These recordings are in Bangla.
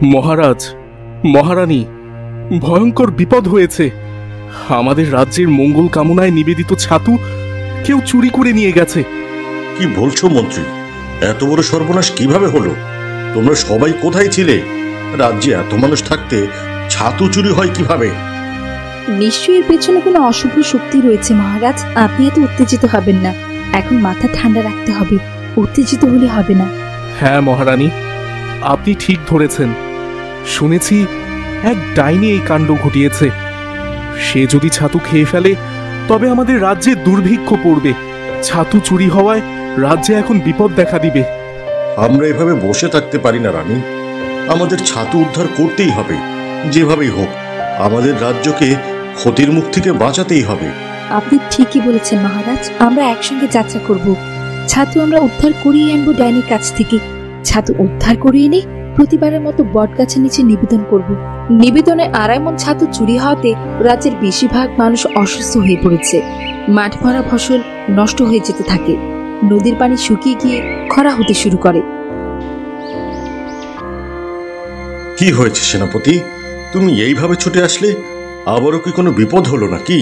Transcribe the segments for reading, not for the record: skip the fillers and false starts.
মহারাজ, মহারানী, ভয়ঙ্কর বিপদ হয়েছে। আমাদের রাজ্যের মঙ্গল কামনায় নিবেদিত ছাতু কেউ চুরি করে নিয়ে গেছে। কি বলছো মন্ত্রী? এত বড় সর্বনাশ কিভাবে হলো? তোমরা সবাই কোথায় ছিলে? রাজ্যে এত মানুষ থাকতে ছাতু চুরি হয় কিভাবে? নিশ্চয়ই এর পেছনে কোনো অশুভ শক্তি রয়েছে মহারাজ। আপনি এত উত্তেজিত হবেন না, এখন মাথা ঠান্ডা রাখতে হবে, উত্তেজিত হলে হবে না। হ্যাঁ মহারানী, আপনি ঠিক ধরেছেন। শুনেছি এক ডাইনি এই কাণ্ড ঘটিয়েছে। সে যদি ছাতু খেয়ে ফেলে তবে আমাদের রাজ্যে দুর্ভিক্ষ পড়বে। ছাতু চুরি হওয়ায় রাজ্যে এখন বিপদ দেখা দিবে। আমরা এভাবে বসে থাকতে পারি না রানী, আমাদের ছাতু উদ্ধার করতেই হবে। যেভাবেই হোক আমাদের রাজ্যকে ক্ষতির মুখ থেকে বাঁচাতেই হবে। আপনি ঠিকই বলেছেন মহারাজ, আমরা একসঙ্গে যাত্রা করব। ছাতু আমরা উদ্ধার করিয়ে আনবো ডাইনির কাছ থেকে। ছাতু উদ্ধার করিয়ে এনে প্রতিবারের মতো বট গাছের নিচে নিবেদন করব। নিবেদনে 2.5 মণ ছাতু চুরি হওয়াতে রাজ্যের বেশিরভাগ মানুষ অসুস্থ হয়ে পড়েছে। মাঠ ভরা ফসল নষ্ট হয়ে যেতে থাকে, নদীর পানি শুকিয়ে গিয়ে খরা হতে শুরু করে। কি হয়েছে সেনাপতি? তুমি এইভাবে ছুটে আসলে? আবারও কি কোনো বিপদ হলো নাকি?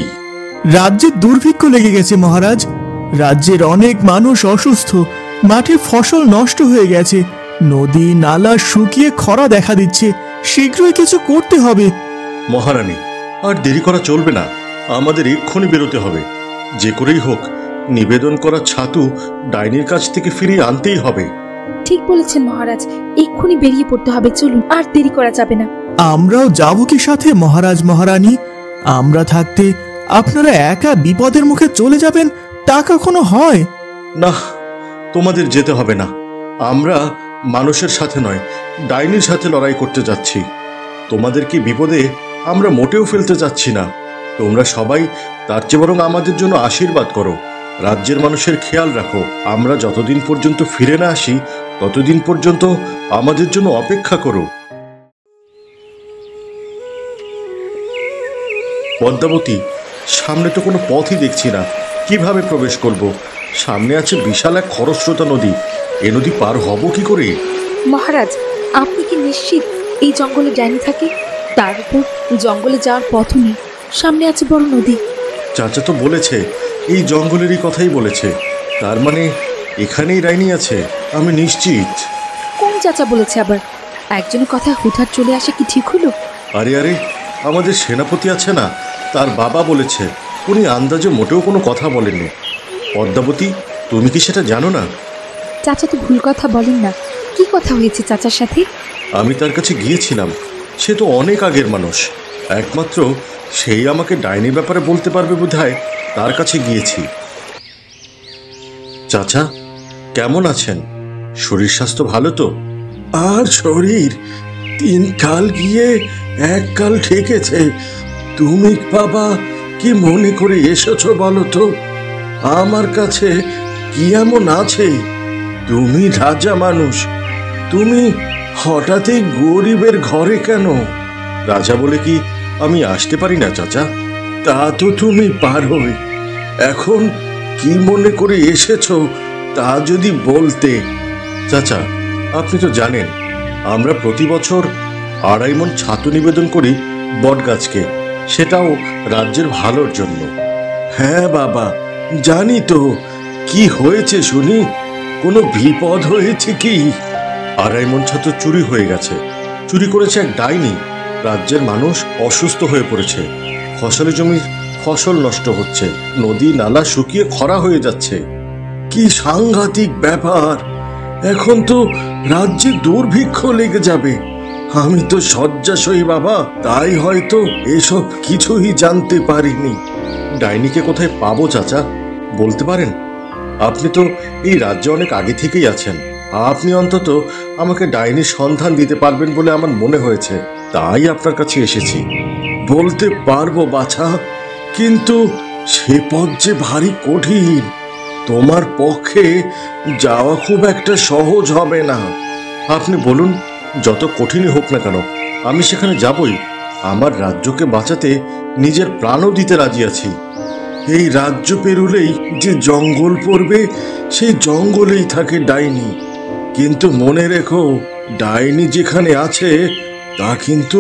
রাজ্যে দুর্ভিক্ষ লেগে গেছে মহারাজ। রাজ্যের অনেক মানুষ অসুস্থ, মাঠে ফসল নষ্ট হয়ে গেছে, নদী নালা শুকিয়ে খরা দেখা দিচ্ছে। শীঘ্রই কিছু করতে হবে। মহারানী, আর দেরি করা চলবে না, আমাদের এক্ষুনি বেরোতে হবে। যে করেই হোক নিবেদন করা ছাতু ডাইনির কাছ থেকে ফিরিয়ে আনতেই হবে। ঠিক বলেছেন মহারাজ, এক্ষুনি বেরিয়ে পড়তে হবে। চলুন, আর দেরি করা যাবে না। আমরাও যাব কি সাথে মহারাজ মহারানী? আমরা থাকতে আপনারা একা বিপদের মুখে চলে যাবেন, তা কখনো হয়? না, তোমাদের যেতে হবে না। আমরা মানুষের সাথে নয়, ডাইনির সাথে লড়াই করতে যাচ্ছি। তোমাদেরকে বিপদে আমরা মোটেও ফেলতে যাচ্ছি না। তোমরা সবাই তার চেয়ে বরং আমাদের জন্য আশীর্বাদ করো, রাজ্যের মানুষের খেয়াল রাখো। আমরা যতদিন পর্যন্ত ফিরে না আসি ততদিন পর্যন্ত আমাদের জন্য অপেক্ষা করো। পদ্মাবতী, সামনে তো কোনো পথই দেখছি না, কিভাবে প্রবেশ করব? সামনে আছে বিশাল এক খরস্রোতা নদী, এ নদী পার হব কি করে? মহারাজ, আপনি কি নিশ্চিত এই জঙ্গলে ডাইনি থাকে? তার উপর জঙ্গলে যাওয়ার পথ নেই, সামনে আছে বড় নদী। চাচা তো বলেছে এই জঙ্গলেরই কথাই বলেছে, তার মানে এখানেই ডাইনি আছে, আমি নিশ্চিত। কোন চাচা বলেছে আবার? একজনের কথা হুটহাট চলে আসে কি ঠিক হলো? আরে আরে, আমাদের সেনাপতি আছে না, তার বাবা বলেছে। উনি আন্দাজে মোটেও কোনো কথা বলেননি। পদ্মাবতী, তুমি কি সেটা জানো না? চাচা তো ভুল কথা বলেন না। কি কথা হয়েছে চাচার সাথে? আমি তার কাছে গিয়েছিলাম, সে তো অনেক আগের মানুষ, একমাত্র সেই আমাকে ডাইনির ব্যাপারে বলতে পারবে বোধহয়, তার কাছে গিয়েছি। চাচা, কেমন আছেন? শরীর স্বাস্থ্য ভালো তো? আর শরীর 3 কাল গিয়ে 1 কাল ঠেকেছে। তুমি বাবা কি মনে করে এসেছো বলো তো? আমার কাছে কি এমন আছে? তুমি রাজা মানুষ, তুমি হঠাৎই গরিবের ঘরে কেন? রাজা বলে কি আমি আসতে পারি না চাচা? তা তো তুমি পারোই। এখন কি মনে করে এসেছো তা যদি বলতে। চাচা, আপনি তো জানেন আমরা প্রতি বছর 2.5 মণ ছাতু নিবেদন করি বটগাছকে, সেটাও রাজ্যের ভালোর জন্য। হ্যাঁ বাবা, জানি তো। কি হয়েছে শুনি? কোনো বিপদ হয়েছে কি? 2.5 মণ ছাতু চুরি হয়ে গেছে। চুরি করেছে এক ডাইনি। রাজ্যের মানুষ অসুস্থ হয়ে পড়েছে, ফসলের জমির ফসল নষ্ট হচ্ছে, নদী নালা শুকিয়ে খরা হয়ে যাচ্ছে। কি সাংঘাতিক ব্যাপার! এখন তো রাজ্যে দুর্ভিক্ষ লেগে যাবে। আমি তো শয্যাশয়ী বাবা, তাই হয়তো এসব কিছুই জানতে পারিনি। ডাইনিকে কোথায় পাবো চাচা, বলতে পারেন? আপনি তো এই রাজ্যে অনেক আগে থেকেই আছেন, আপনি অন্তত আমাকে ডাইনির সন্ধান দিতে পারবেন বলে আমার মনে হয়েছে, তাই আপনার কাছে এসেছি। বলতে পারবো বাছা, কিন্তু সে পথ যে ভারী কঠিন। তোমার পক্ষে যাওয়া খুব একটা সহজ হবে না। আপনি বলুন, যত কঠিনই হোক না কেন আমি সেখানে যাবই। আমার রাজ্যকে বাঁচাতে নিজের প্রাণও দিতে রাজি আছি। এই রাজ্য পেরুলেই যে জঙ্গল পড়বে, সেই জঙ্গলেই থাকে ডাইনি। কিন্তু মনে রেখো, ডাইনি যেখানে আছে তা কিন্তু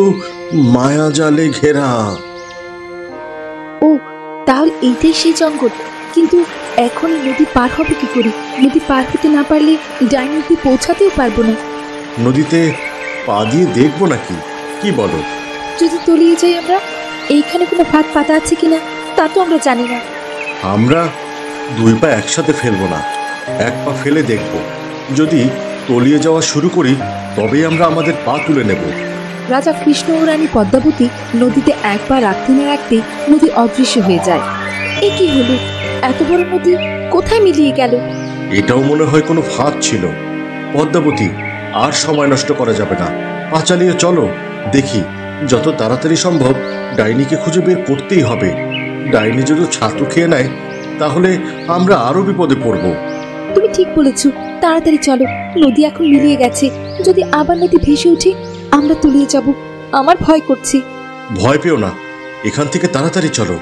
মায়াজালে ঘেরা। ও, তাহলে এইটাই সেই জঙ্গল। কিন্তু এখন এই নদী পার হবে কি করে? নদী পার হতে না পারলে ডাইনি অব্দি পৌঁছাতেও পারবো না। নদীতে পা দিয়ে দেখবো নাকি, কি বলো? যদি তলিয়ে যাই আমরা? এইখানে কোনো ফাঁদ পাতা আছে কিনা তা তো আমরা জানি না। আমরা দুই পা একসাথে ফেলবো না, এক পা ফেলে দেখব। যদি তলিয়ে যাওয়া শুরু করি তবেই আমরা আমাদের পা তুলে নেব। রাজা কৃষ্ণ ও রানী পদ্মাবতী নদীতে একবার রাখতে না রাখতে নদী অদৃশ্য হয়ে যায়। এ কি হলো? এত বড় নদী কোথায় মিলিয়ে গেল? এটাও মনে হয় কোনো ফাঁদ ছিল। পদ্মাবতী, আর সময় নষ্ট করা যাবে না, পা চালিয়ে চলো। দেখি যত তাড়াতাড়ি সম্ভব ডাইনিকে খুঁজে বের করতেই হবে। ডাইনি যদি ছাতু খেয়ে নেয় তাহলে আমরা আরো বিপদে পড়ব। তুমি ঠিক বলেছো, তাড়াতাড়ি চলো। নদী এখন মিলিয়ে গেছে, যদি আবার নদী ভেসে উঠে আমরা তলিয়ে যাব। আমার ভয় করছে। ভয় পেও না, এখান থেকে তাড়াতাড়ি চলো।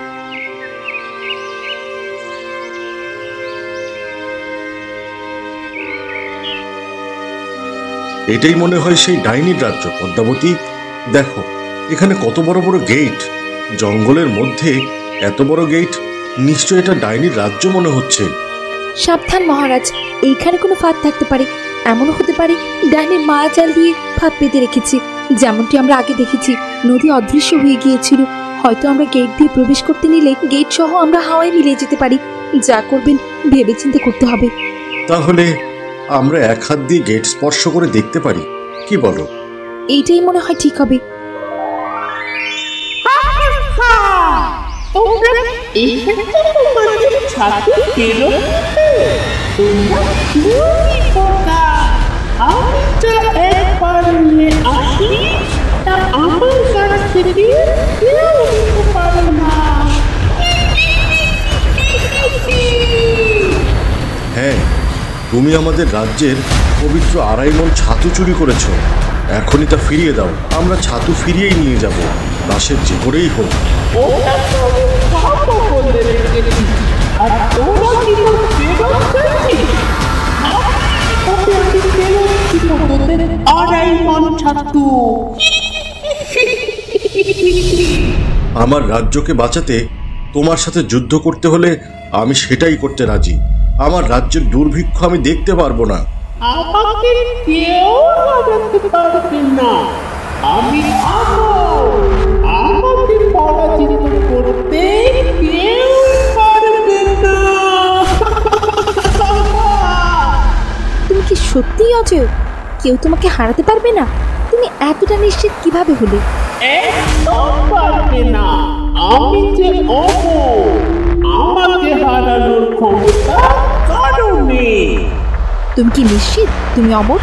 এটাই মনে হয় সেই ডাইনির রাজ্য। পদ্মাবতী, দেখো এখানে কত বড় বড় গেট। জঙ্গলের মধ্যে এত বড় গেট, নিশ্চয় এটা ডাইনির রাজ্য মনে হচ্ছে। সাবধান মহারাজ, এইখানে কোনো ফাঁদ থাকতে পারে। এমনও হতে পারে ডাইনির মায়া জাল দিয়ে ফাঁদ পেতে রেখেছি। যেমনটি আমরা আগে দেখেছি, নদী অদৃশ্য হয়ে গিয়েছিল। হয়তো আমরা গেট দিয়ে প্রবেশ করতে নিলে গেট সহ আমরা হাওয়ায় মিলিয়ে যেতে পারি। যা করবেন ভেবেচিন্তে করতে হবে। তাহলে আমরা এক হাত দিয়ে গেট স্পর্শ করে দেখতে পারি, কি বলো? এইটাই মনে হয় ঠিক হবে। হ্যাঁ, তুমি আমাদের রাজ্যের পবিত্র 2.5 মণ ছাতু চুরি করেছো। এখনই তা ফিরিয়ে দাও। আমরা ছাতু ফিরিয়েই নিয়ে যাব, দাসের যে করেই হোক। আমার রাজ্যকে বাঁচাতে তোমার সাথে যুদ্ধ করতে হলে আমি সেটাই করতে রাজি। আমার রাজ্যের দুর্ভিক্ষ আমি দেখতে পারবো না। আমাকে কেউ হারাতে পারবে না। আমি আমাকে পরাজিত করতে কেউ পারবে না। তুমি কি সত্যিই অজয়? কেউ তোমাকে হারাতে পারবে না? তুমি এতটা নিশ্চিত কিভাবে হলে? একদম পারবে না। আমি যে অমর, আমাকে হারানোর ক্ষমতা কারো নেই। তুমি কি নিশ্চিত তুমি অমর?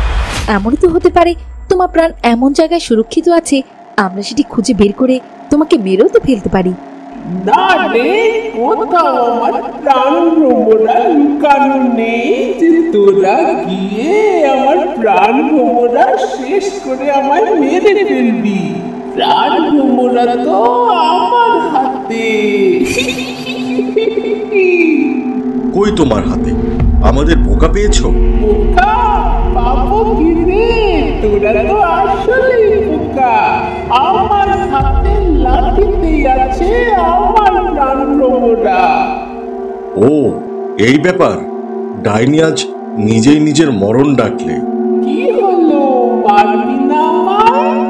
এমনই তো হতে পারে তোমার প্রাণ এমন জায়গায় সুরক্ষিত আছে, আমরা সেটি খুঁজে বের করে তোমাকে মেরেও তো ফেলতে পারি। না রে, কোথাও আমার প্রাণ ভ্রমরা লুকানো নেই যে তোরা গিয়ে আমার প্রাণ ভ্রমরা শেষ করে আমায় মেরে ফেলবি। প্রাণ ভ্রমরা তো আমার হাতে। কই তোমার হাতে? আমাদের বোকা পেয়েছো? বোকা পাবো কি রে? তোরা তো আসলেই বোকা। আমার হাতে লাঠিতেই আছে আমার প্রাণ ভ্রমরা। ও, এই ব্যাপার। ডাইনি আজ নিজেই নিজের মরণ ডাকলে। কি হলো, মারবি না আমায়?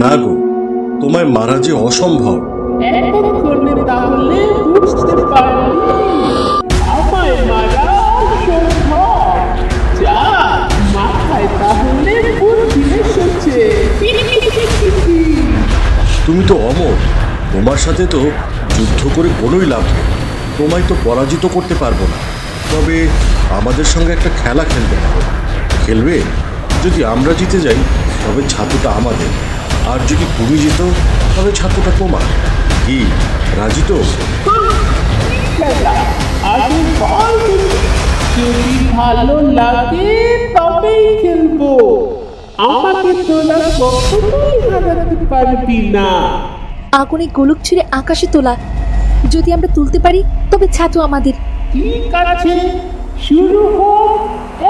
না গো, তোমায় মারা যে অসম্ভব। এতক্ষণে তাহলে বুঝতে পারলি আমায় মারা অসম্ভব। যা, মাথায় তাহলে বুদ্ধি এসেছে। তুমি তো অমর, তোমার সাথে তো যুদ্ধ করে কোনোই লাভ নেই। তোমায় তো পরাজিত করতে পারবো না। তবে আমাদের সঙ্গে একটা খেলা খেলতে পারো। খেলবে? যদি আমরা জিতে যাই তবে ছাতুটা আমাদের, আর যদি তুমি জিতো তবে ছাতুটা তোমার। কি, রাজি তো? যদি ভালো লাগে তবেই খেলবো। আমাকে তোলা কখনোই হারাতে পারবি না। আগুনে গোলক ছিঁড়ে আকাশে তোলা, যদি আমরা তুলতে পারি তবে ছাতু আমাদের। ঠিক আছে, শুরু হোক।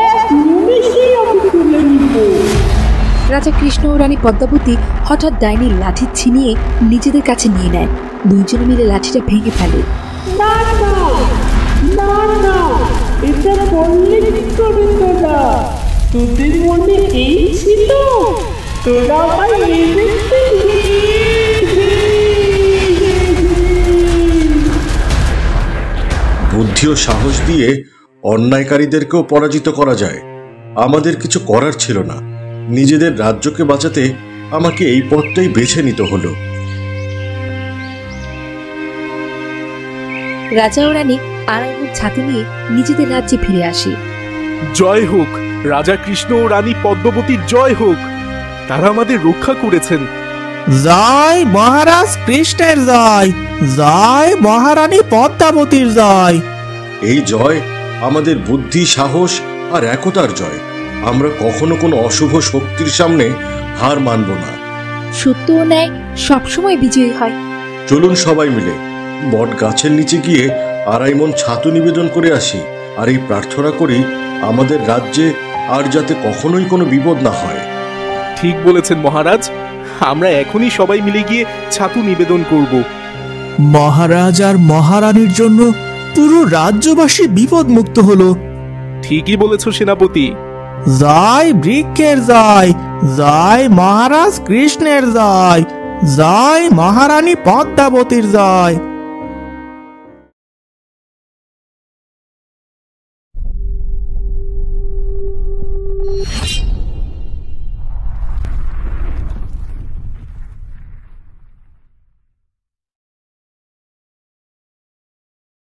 এক নিমেষেই আমি তুলে নিব। রাজা কৃষ্ণ ও রানী পদ্মাবতী হঠাৎ ডাইনির লাঠি ছিনিয়ে নিজেদের কাছে নিয়ে নেয়। দুইজনে মিলে লাঠিটা ভেঙে ফেলে। না না না না, এটা করলে কি করে তোরা? তোদের মনে এই ছিল তোরা আমায় মেরে ফেলবি? বুদ্ধি ও সাহস দিয়ে অন্যায়কারীদেরকেও পরাজিত করা যায়। আমাদের কিছু করার ছিল না। নিজেদের রাজ্যকে বাঁচাতে আমাকে এই পথটাই বেছে নিতে হলো। রাজা ও রানী আড়াই ছাতু নিয়ে নিজেদের রাজ্যে ফিরে আসে। জয় হোক রাজা কৃষ্ণ ও রানী পদ্মবতীর, জয় হোক। তারা আমাদের রক্ষা করেছেন। জয় মহারাজ কৃষ্ণের জয়, জয় মহারানী পদ্মাবতীর জয়। এই জয় আমাদের বুদ্ধি, সাহস আর একতার জয়। আমরা কখনো কোনো অশুভ শক্তির সামনে হার মানব না। সত্য ও ন্যায় সবসময় বিজয়ী হয়। চলুন সবাই মিলে বট গাছের নিচে গিয়ে আড়াই মন ছাতু নিবেদন করে আসি, আর এই প্রার্থনা করি আমাদের রাজ্যে আর যাতে কখনোই কোনো বিপদ না হয়। ঠিক বলেছেন মহারাজ, আমরা এখনই সবাই মিলে গিয়ে ছাতু নিবেদন করব। মহারাজ আর মহারানীর জন্য পুরো রাজ্যবাসী বিপদ মুক্ত হলো। ঠিকই বলেছ সেনাপতি। জয় বৃক্ষের জয়, জয় মহারাজ কৃষ্ণের জয়, জয় মহারানী পদ্মাবতীর জয়।